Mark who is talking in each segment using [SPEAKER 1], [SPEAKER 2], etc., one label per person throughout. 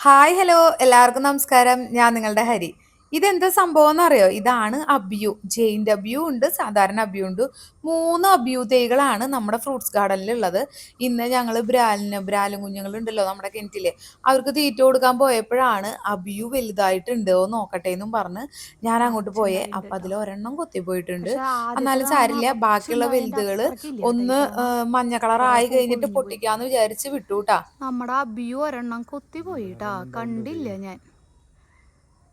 [SPEAKER 1] Hi hello എല്ലാവർക്കും നമസ്കാരം. ഞാൻ നിങ്ങളുടെ ഹരി. ഇതെന്താ സംഭവം എന്നറിയോ? ഇതാണ് അബിയു. ജെയിൻ്റ് അബിയു ഉണ്ട്, സാധാരണ അബിയു ഉണ്ട്. 3 അബിയു തൈകളാണ് നമ്മുടെ ഫ്രൂട്ട്സ് ഗാർഡനിൽ ഉള്ളത്. ഇന്ന് ഞങ്ങൾ ബ്രാലും കുഞ്ഞുങ്ങളുണ്ടല്ലോ നമ്മുടെ കിണറ്റില്, അവർക്ക് തീറ്റ കൊടുക്കാൻ പോയപ്പോഴാണ് അബിയു വലുതായിട്ടുണ്ടോ നോക്കട്ടെ എന്നും പറഞ്ഞ് ഞാൻ അങ്ങോട്ട് പോയേ.
[SPEAKER 2] നറച്ചുണ്ടായിണ്ട്
[SPEAKER 1] അപ്പം
[SPEAKER 2] ട്ടോ.
[SPEAKER 1] അതിൽ ഒരെണ്ണം കൊത്തിപ്പോയിട്ടുണ്ട്.
[SPEAKER 2] പക്ഷെ ആദ്യത്തെ
[SPEAKER 1] എന്നാലും
[SPEAKER 2] തവണ
[SPEAKER 1] സാരില്ല, ബാക്കിയുള്ള
[SPEAKER 2] നറച്ചുണ്ടായതിന്റെ
[SPEAKER 1] വലുതുകള്
[SPEAKER 2] അത്രക്കില്ല കേട്ടോ.
[SPEAKER 1] ഒന്ന്
[SPEAKER 2] ഇത്തവണ
[SPEAKER 1] മഞ്ഞ
[SPEAKER 2] കൊറേ
[SPEAKER 1] കളറായി
[SPEAKER 2] പൂ
[SPEAKER 1] കഴിഞ്ഞിട്ട്
[SPEAKER 2] കൊഴിഞ്ഞു പോയി.
[SPEAKER 1] പൊട്ടിക്കാന്ന് വിചാരിച്ച് വിട്ടുട്ടാ.
[SPEAKER 2] നമ്മുടെ അബിയു ഒരെണ്ണം കൊത്തി പോയിട്ടാ, കണ്ടില്ല ഞാൻ.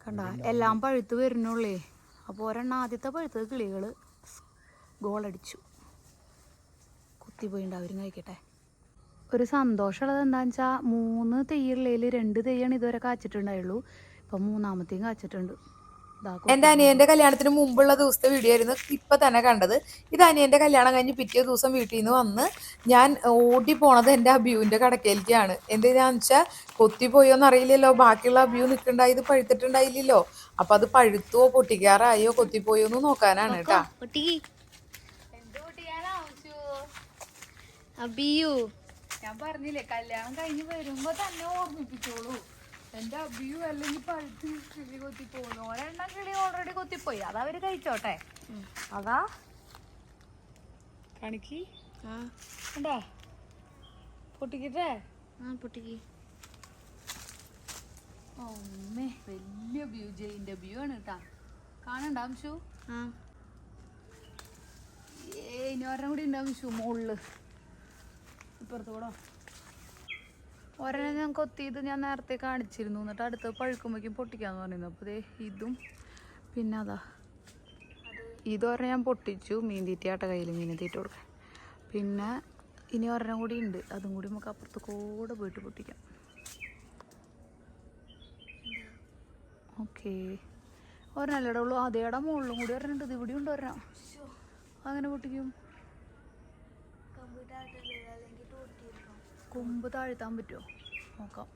[SPEAKER 2] കണ്ട എല്ലാം പഴുത്ത് വരുന്നുള്ളേ. അപ്പോൾ ഒരെണ്ണം ആദ്യത്തെ പഴുത്തത് കിളികള് ഗോളടിച്ചു കുത്തിപ്പോയിണ്ട്. അവരും കഴിക്കട്ടെ. ഒരു സന്തോഷമുള്ളത് എന്താണെന്ന് വെച്ചാൽ 3 തെയ്യുള്ളതിൽ 2 തെയ്യാണ് ഇതുവരെ കാച്ചിട്ടുണ്ടായുള്ളൂ. ഇപ്പം മൂന്നാമത്തെയും കാച്ചിട്ടുണ്ട്.
[SPEAKER 1] എന്റെ അനിയന്റെ കല്യാണത്തിന് മുമ്പുള്ള ദിവസത്തെ വീഡിയോ ആയിരുന്നു ഇപ്പൊ തന്നെ കണ്ടത്. ഇത് അനിയന്റെ കല്യാണം കഴിഞ്ഞ് പിറ്റേ ദിവസം വീട്ടിൽ നിന്ന് വന്ന് ഞാൻ ഓടി പോണത് എന്റെ അബിയുവിന്റെ കടക്കയിലേക്കാണ്. എന്തിനാന്ന് വെച്ചാൽ കൊത്തിപ്പോയോന്ന് അറിയില്ലല്ലോ, ബാക്കിയുള്ള അബിയു നിൽക്കണ്ടായത് പഴുത്തിട്ടുണ്ടായില്ലല്ലോ. അപ്പൊ അത് പഴുത്തോ പൊട്ടിക്കാറായോ കൊത്തിപ്പോയോന്ന് നോക്കാനാണ് കേട്ടാ.
[SPEAKER 2] അബിയു
[SPEAKER 1] ഞാൻ പറഞ്ഞില്ലേ, കല്യാണം കഴിഞ്ഞ് വരുമ്പോ തന്നെ ഓർമ്മിപ്പിച്ചോളൂ. എന്റെ അബിയു അല്ലെങ്കിൽ പഴുത്ത് കിളി കൊത്തിപ്പോകുന്നു. ഒരെണ്ണം കിളി ഓൾറെഡി കൊത്തിപ്പോയി, അതവര് കഴിച്ചോട്ടെ. അതാ കണിക്ക് കണ്ടാ പൊട്ടിക്കട്ടെ.
[SPEAKER 2] പൊട്ടിക്ക്.
[SPEAKER 1] അമ്മേ, വലിയ അബിയു, ജെയിൻ്റെ അബിയു ആണ് കേട്ടാ. കാണണ്ട അംശു? ഇനി ഒരെണ്ണം കൂടി ഉണ്ട് അംശു മുകളില്. ഇപ്പുറത്ത് കൂടോ ഒരെണ്ണം ഞാൻ കൊത്തിയത് ഞാൻ നേരത്തെ കാണിച്ചിരുന്നു. എന്നിട്ട് അടുത്ത് പഴുക്കുമ്പോഴേക്കും പൊട്ടിക്കാന്ന് പറയുന്നു. അപ്പോൾ ഇതും പിന്നെ അതാ ഇതൊരെണ്ണം ഞാൻ പൊട്ടിച്ചു. മീൻ തീറ്റയാട്ട കയ്യിൽ മീൻ തീറ്റ കൊടുക്കാൻ. പിന്നെ ഇനി ഒരെണ്ണം കൂടി ഉണ്ട്, അതും കൂടി നമുക്ക് അപ്പുറത്ത് കൂടെ പോയിട്ട് പൊട്ടിക്കാം. ഓക്കെ, ഒരെണ്ണല്ലേ ഉള്ളൂ. അതേടെ മുകളിലും കൂടി ഒരെണ്ണം ഉണ്ട്. ഇവിടെ ഉണ്ട് ഒരെണ്ണം. അങ്ങനെ പൊട്ടിക്കും. കൊമ്പ് താഴ്ത്താൻ പറ്റുമോ നോക്കാം.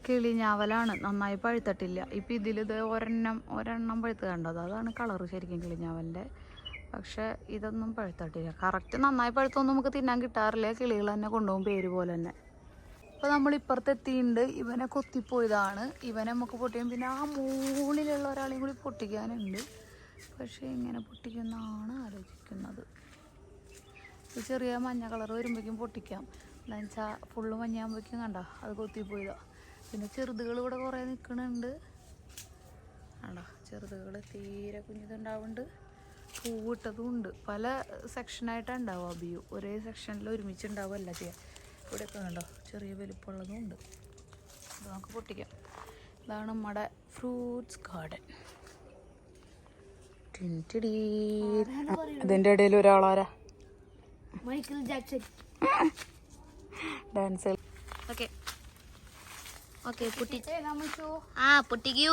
[SPEAKER 1] കിളിഞ്ഞാവലാണ്, നന്നായി പഴുത്തിട്ടില്ല. ഇപ്പം ഇതിലിത് ഒരെണ്ണം പഴുത്ത് കണ്ടത്, അതാണ് കളറ് ശരിക്കും കിളിഞ്ഞാവലിൻ്റെ. പക്ഷെ ഇതൊന്നും പഴുത്തിട്ടില്ല. കറക്റ്റ് നന്നായി പഴുത്തൊന്നും നമുക്ക് തിന്നാൻ കിട്ടാറില്ല. കിളികൾ തന്നെ കൊണ്ടുപോകും, പേര് പോലെ തന്നെ. അപ്പോൾ നമ്മൾ ഇപ്പുറത്തെത്തിയിട്ടുണ്ട്. ഇവനെ കൊത്തിപ്പോയതാണ്. ഇവനെ നമുക്ക് പൊട്ടിക്കും. പിന്നെ ആ മുകളിലുള്ള ഒരാളെയും കൂടി പൊട്ടിക്കാനുണ്ട്. പക്ഷേ എങ്ങനെ പൊട്ടിക്കുമെന്നാണ് ആലോചിക്കുന്നത്. ഈ ചെറിയ മഞ്ഞ കളർ വരുമ്പോഴേക്കും പൊട്ടിക്കാം. എന്താണെന്ന് വെച്ചാൽ ഫുള്ള് മഞ്ഞയാകുമ്പോഴേക്കും കണ്ട അത് കൊത്തിപ്പോയതാണ്. പിന്നെ ചെറുതുകൾ ഇവിടെ കുറേ നിൽക്കുന്നുണ്ട്. ആണ്ടാ ചെറുതുകൾ തീരെ കുഞ്ഞിതുണ്ടാവുന്നുണ്ട്. പൂവിട്ടതും ഉണ്ട്. പല സെക്ഷനായിട്ടാണ് ഉണ്ടാവുക അബിയു. ഒരേ സെക്ഷനിൽ ഒരുമിച്ചുണ്ടാവുമല്ല ചെയ്യാം. ഇവിടെയൊക്കെ കണ്ടോ ചെറിയ വലുപ്പമുള്ളതും ഉണ്ട്. അത് നമുക്ക് പൊട്ടിക്കാം. ഇതാണ് നമ്മുടെ ഫ്രൂട്ട്സ് ഗാർഡൻ. അതിൻ്റെ ഇടയിൽ ഒരാളാരാ
[SPEAKER 2] Michael Jackson
[SPEAKER 1] dance.
[SPEAKER 2] Okay okay പൊട്ടിക്കൂ.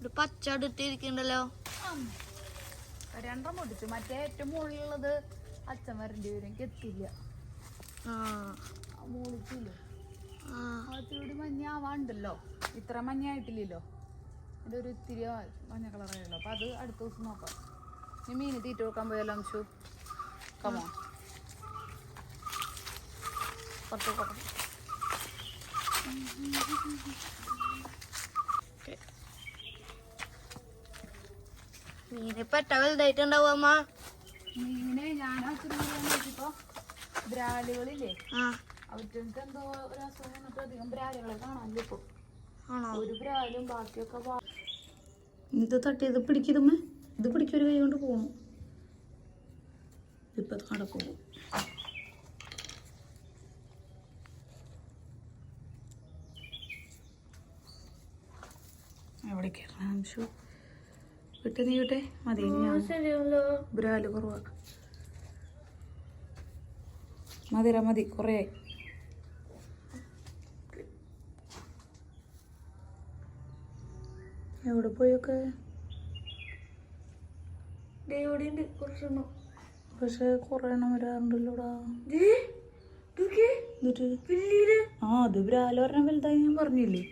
[SPEAKER 2] ഒരു പച്ച എടുത്തിരിക്കണ്ടല്ലോ.
[SPEAKER 1] രണ്ടെണ്ണം പൊട്ടിച്ചു. മറ്റേ ഏറ്റവും മുകളിലുള്ളത് അച്ഛൻ വരേണ്ടി വരും, എനിക്ക് എത്തില്ല. മൂളിച്ചില്ലേ, ആച്ചൂടി മഞ്ഞ ആവാണ്ടല്ലോ. ഇത്ര മഞ്ഞ ആയിട്ടില്ലല്ലോ. എൻ്റെ ഒരു ഇത്തിരി മഞ്ഞ കളറായല്ലോ. അപ്പം അത് അടുത്ത ദിവസം നോക്കാം. നീ മീന് തീറ്റ കൊടുക്കാൻ പോയല്ലോ അംശു. കമോ പുറത്ത് കൊടുക്കാം.
[SPEAKER 2] മീനിപ്പോ എട്ട വലുതായിട്ടുണ്ടാവും അമ്മ.
[SPEAKER 1] മീനെ ഞാൻ നോക്കിയപ്പോ ബ്രാലുകളില്ലേ, അവർക്ക് എന്തോ ഒരു അസുഖം വന്നിട്ട് അധികം ബ്രാലുകളെ കാണാനില്ല ഇപ്പൊ. ഒരു ബ്രാലും ബാക്കിയൊക്കെ. ഇത് തട്ടിയത് പിടിക്കുതമ്മ, ഇത് പിടിക്കൊരു കൈ കൊണ്ട് പോകണം. ഇപ്പൊ നടക്കും. എവിടെ കയറണം അംശു? വിട്ട് നീ വിട്ടെ മതി. ബ്രാല് കുറവാ. മതിര മതി, കുറേ എവിടെ പോയൊക്കെ. പക്ഷെ കുറെ എണ്ണം വരാറുണ്ടല്ലോടാ. ആ അത് ബ്രാല് പറഞ്ഞ വലുതായി ഞാൻ പറഞ്ഞില്ലേ.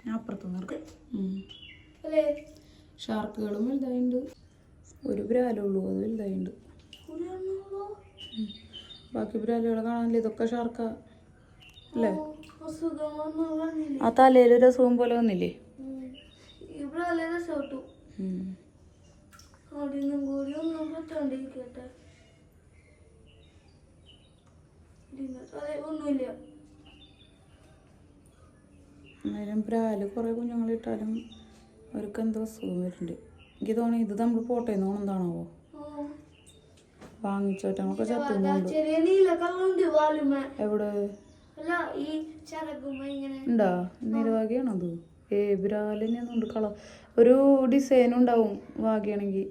[SPEAKER 1] ഞാൻ അപ്പുറത്ത് നിർക്കാം. ഷാർക്കുകളും വലുതായിട്ടുണ്ട്. ഒരു ബ്രാലുള്ളൂ, അത് വലുതായിട്ടുണ്ട്. ബാക്കി ബ്രാലുകളെ കാണാനില്ല. ഇതൊക്കെ ഷാർക്കാ അല്ലേ? ആ തലയിലൊരു അസുഖം പോലെ വന്നില്ലേ? അന്നേരം ബ്രാല് കുറെ കുഞ്ഞുങ്ങളിട്ടാലും അവർക്ക് എന്തോ അസുഖം വരുന്നുണ്ട്. എനിക്ക് തോന്നി ഇത് നമ്മൾ പോട്ടേന്ന് എന്താണാവോ വാങ്ങിച്ചോറ്റങ്ങളൊക്കെ ചത്തുന്നുണ്ട്. എവിടെ ഉണ്ടാ നിരവാഗിയാണോ അത്? ബ്രാലിനുണ്ട് കളർ ഒരു ഡിസൈൻ ഉണ്ടാവും വാഗിയാണെങ്കിൽ.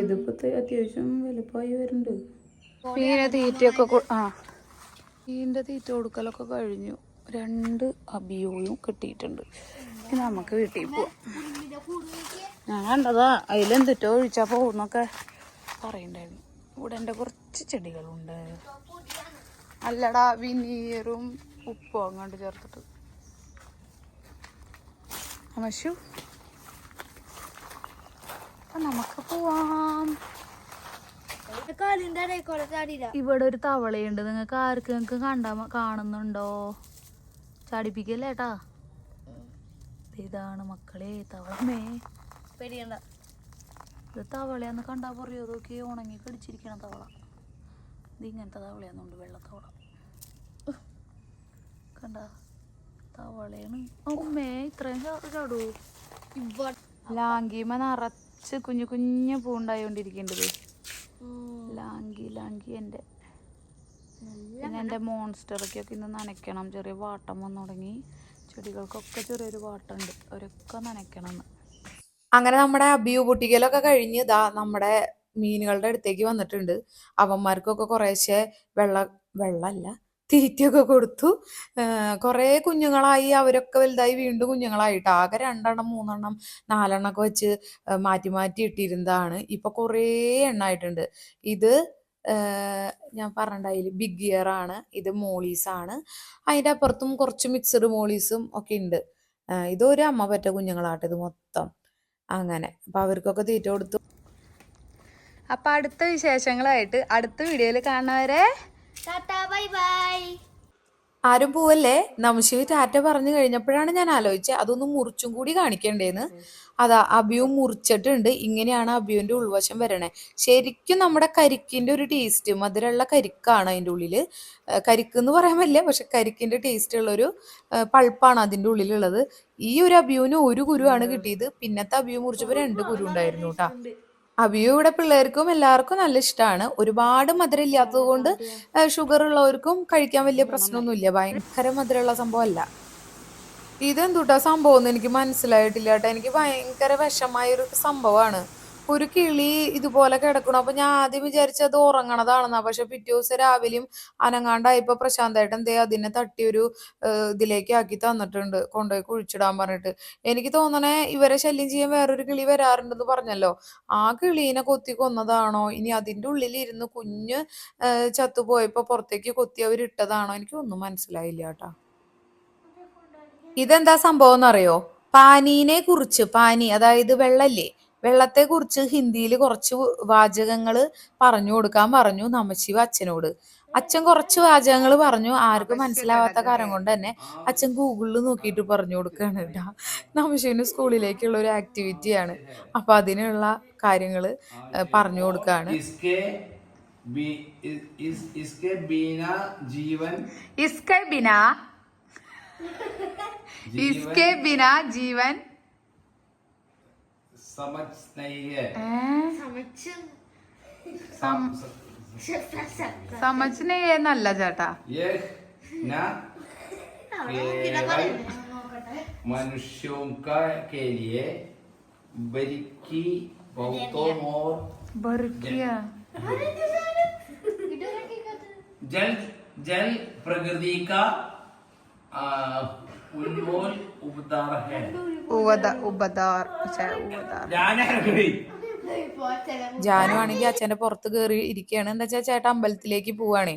[SPEAKER 1] ഇതിപ്പോ അത്യാവശ്യം വലുപ്പമായി വരുന്നുണ്ട്. മീനെ തീറ്റയൊക്കെ മീനിന്റെ തീറ്റ കൊടുക്കലൊക്കെ കഴിഞ്ഞു. 2 അബിയോയും കിട്ടിയിട്ടുണ്ട്. ഇനി നമുക്ക് വീട്ടിൽ പോവാം. ഞാൻ കണ്ടതാ അതിലെന്തിട്ടോ ഒഴിച്ചാ പോകുന്നൊക്കെ പറയണ്ടായിരുന്നു. ഇവിടെ എൻ്റെ കുറച്ച് ചെടികളുണ്ട്. അല്ലടാ വിനീറും ഉപ്പും അങ്ങോട്ട് ചേർത്തിട്ട്. അമശു നമുക്ക് പോവാം. ഇവിടെ ഒരു തവളയുണ്ട്. നിങ്ങൾക്ക് ആർക്കെങ്കിലും കാണുന്നുണ്ടോ? ചാടിപ്പിക്കല്ലേട്ടാ. ഇതാണ് മക്കളെ തവളമേ. പേടിയണ്ട. ഇത് തവളയാന്ന് കണ്ടാ പറയോ? നോക്കി ഉണങ്ങി കടിച്ചിരിക്കണം തവള. ഇത് ഇങ്ങനത്തെ തവളയാന്നുണ്ട്, വെള്ളത്തവള. കണ്ട തവളയാണ്. ഉമ്മേ ഇത്രയും ചാടൂ. ലാങ്കിമ നിറച്ച് കുഞ്ഞു കുഞ്ഞു പൂണ്ടായോണ്ടിരിക്കേണ്ടത്. ലാങ്കി എൻ്റെ പിന്നെ എൻ്റെ മോൺസ്റ്ററൊക്കെ ഇന്ന് നനയ്ക്കണം. ചെറിയ വാട്ടം വന്നു തുടങ്ങി. ചെടികൾക്കൊക്കെ ചെറിയൊരു വാട്ടമുണ്ട്. അവരൊക്കെ നനയ്ക്കണം.
[SPEAKER 2] അങ്ങനെ നമ്മുടെ അബിയു പൊട്ടിക്കലൊക്കെ കഴിഞ്ഞ് ഇതാ നമ്മുടെ മീനുകളുടെ അടുത്തേക്ക് വന്നിട്ടുണ്ട്. അവന്മാർക്കൊക്കെ കുറേശ്ശെ വെള്ളമല്ല തീറ്റയൊക്കെ കൊടുത്തു. കുറേ കുഞ്ഞുങ്ങളായി. അവരൊക്കെ വലുതായി വീണ്ടും കുഞ്ഞുങ്ങളായിട്ട് ആകെ 2 എണ്ണം 3 എണ്ണം 4 എണ്ണമൊക്കെ വെച്ച് മാറ്റി മാറ്റി ഇട്ടിരുന്നതാണ്. ഇപ്പൊ കുറേ എണ്ണായിട്ടുണ്ട്. ഇത് ഞാൻ പറഞ്ഞിട്ടുണ്ടായില്ല, ബിഗ് ഇയർ ആണ്. ഇത് മോളീസ് ആണ്. അതിൻ്റെ അപ്പുറത്തും കുറച്ച് മിക്സഡ് മോളീസും ഒക്കെ ഉണ്ട്. ഇതൊരു അമ്മ പറ്റ കുഞ്ഞുങ്ങളാട്ട് ഇത് മൊത്തം. അങ്ങനെ അപ്പൊ അവർക്കൊക്കെ തീറ്റ കൊടുത്തു.
[SPEAKER 1] അപ്പൊ അടുത്ത വിശേഷങ്ങളായിട്ട് അടുത്ത വീഡിയോയിൽ കാണുന്നവരെ
[SPEAKER 3] ബൈ ബൈ.
[SPEAKER 2] ആരും പോവല്ലേ. നമശിവി ടാറ്റ പറഞ്ഞു കഴിഞ്ഞപ്പോഴാണ് ഞാൻ ആലോചിച്ചത് അതൊന്ന് മുറിച്ചും കൂടി കാണിക്കണ്ടേന്ന്. അതാ അബിയു മുറിച്ചിട്ടുണ്ട്. ഇങ്ങനെയാണ് അബിയുവിന്റെ ഉൾവശം വരണേ. ശരിക്കും നമ്മുടെ കരിക്കിന്റെ ഒരു ടേസ്റ്റ്, മധുരമുള്ള കരിക്കാണ് അതിൻ്റെ ഉള്ളില്. കരിക്ക് എന്ന് പറയാൻ പറ്റില്ല, പക്ഷെ കരിക്കിന്റെ ടേസ്റ്റ് ഉള്ളൊരു പൾപ്പാണ് അതിൻ്റെ ഉള്ളിലുള്ളത്. ഈ ഒരു അബിയുവിന് 1 കുരുവാണ് കിട്ടിയത്. പിന്നത്തെ അബിയു മുറിച്ചപ്പോ 2 കുരു ഉണ്ടായിരുന്നു കേട്ടാ. അബിയു ഇവിടെ പിള്ളേർക്കും എല്ലാവർക്കും നല്ല ഇഷ്ടമാണ്. ഒരുപാട് മധുരം ഇല്ലാത്തത് കൊണ്ട് ഷുഗർ ഉള്ളവർക്കും കഴിക്കാൻ വലിയ പ്രശ്നമൊന്നുമില്ല. ഭയങ്കര മധുരമുള്ള സംഭവം അല്ല. ഇതെന്തൂട്ടാ സംഭവം എന്ന് എനിക്ക് മനസ്സിലായിട്ടില്ല കേട്ടോ. എനിക്ക് ഭയങ്കര വിഷമായൊരു സംഭവമാണ്. ഒരു കിളി ഇതുപോലെ കിടക്കണം. അപ്പൊ ഞാൻ ആദ്യം വിചാരിച്ചത് ഉറങ്ങണതാണെന്നാ. പക്ഷെ പിറ്റേ ദിവസം രാവിലെയും അനങ്ങാണ്ടായപ്പോ പ്രശാന്തായിട്ട് എന്തേ അതിനെ തട്ടിയൊരു ഇതിലേക്ക് ആക്കി തന്നിട്ടുണ്ട്, കൊണ്ടുപോയി കുഴിച്ചിടാൻ പറഞ്ഞിട്ട്. എനിക്ക് തോന്നണേ ഇവരെ ശല്യം ചെയ്യാൻ വേറൊരു കിളി വരാറുണ്ടെന്ന് പറഞ്ഞല്ലോ. ആ കിളീനെ കൊത്തി കൊന്നതാണോ, ഇനി അതിൻ്റെ ഉള്ളിലിരുന്ന് കുഞ്ഞ് ചത്തുപോയപ്പോ പുറത്തേക്ക് കൊത്തി അവരിട്ടതാണോ, എനിക്കൊന്നും മനസ്സിലായില്ല കേട്ടാ. ഇതെന്താ സംഭവം എന്നറിയോ? പാനീനെ കുറിച്ച്, പാനി അതായത് വെള്ളല്ലേ, വെള്ളത്തെ കുറിച്ച് ഹിന്ദിയിൽ കുറച്ച് വാചകങ്ങൾ പറഞ്ഞു കൊടുക്കാൻ പറഞ്ഞു നമശിവ അച്ഛനോട്. അച്ഛൻ കുറച്ച് വാചകങ്ങൾ പറഞ്ഞു. ആർക്കും മനസ്സിലാവാത്ത കാരണം കൊണ്ട് തന്നെ അച്ഛൻ ഗൂഗിളിൽ നോക്കിയിട്ട് പറഞ്ഞു കൊടുക്കുകയാണ് കേട്ടോ. നമശിവിന് സ്കൂളിലേക്കുള്ള ഒരു ആക്ടിവിറ്റിയാണ്. അപ്പൊ അതിനുള്ള കാര്യങ്ങൾ പറഞ്ഞു കൊടുക്കുകയാണ്.
[SPEAKER 1] इसके बिना जीवन
[SPEAKER 4] समझ नहीं है।
[SPEAKER 1] समझ नहीं है എന്നല്ല ചേട്ടാ.
[SPEAKER 4] ये ना केवल मनुष्यों का के लिए बल्कि बहुतों और जल जल प्रकृति का उन्मोल उपदार है।
[SPEAKER 1] ഉപദാർ.
[SPEAKER 2] ജാനു ആണെങ്കിൽ അച്ഛന്റെ പുറത്ത് കയറി ഇരിക്കുകയാണ്. എന്താ വെച്ചാൽ ചേട്ടാ അമ്പലത്തിലേക്ക് പോവാണേ,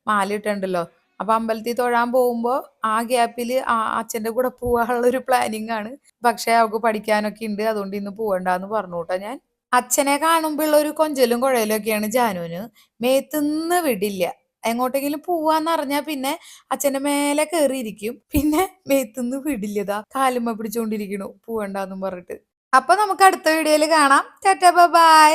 [SPEAKER 2] മാല ഇട്ടുണ്ടല്ലോ. അപ്പൊ അമ്പലത്തിൽ തൊഴാൻ പോകുമ്പോ ആ ഗ്യാപ്പില് അച്ഛന്റെ കൂടെ പോവാനുള്ള ഒരു പ്ലാനിങ് ആണ്. പക്ഷെ അവൾക്ക് പഠിക്കാനൊക്കെ ഉണ്ട്, അതുകൊണ്ട് ഇന്ന് പോവണ്ടെന്ന് പറഞ്ഞു കേട്ടോ ഞാൻ. അച്ഛനെ കാണുമ്പോഴുള്ള ഒരു കൊഞ്ചലും കുഴലും ഒക്കെയാണ് ജാനുവിന്. മേത്തുന്ന് വിടില്ല. എങ്ങോട്ടെങ്കിലും പോവാന്നറിഞ്ഞാ പിന്നെ അച്ഛന്റെ മേലെ കയറിയിരിക്കും, പിന്നെ മേത്തുന്ന് വിടില്ലതാ കാലുമ്മ പിടിച്ചോണ്ടിരിക്കണു പോവണ്ടെന്നും പറഞ്ഞിട്ട്. അപ്പൊ നമുക്ക് അടുത്ത വീഡിയോയിൽ കാണാം. Tata bye.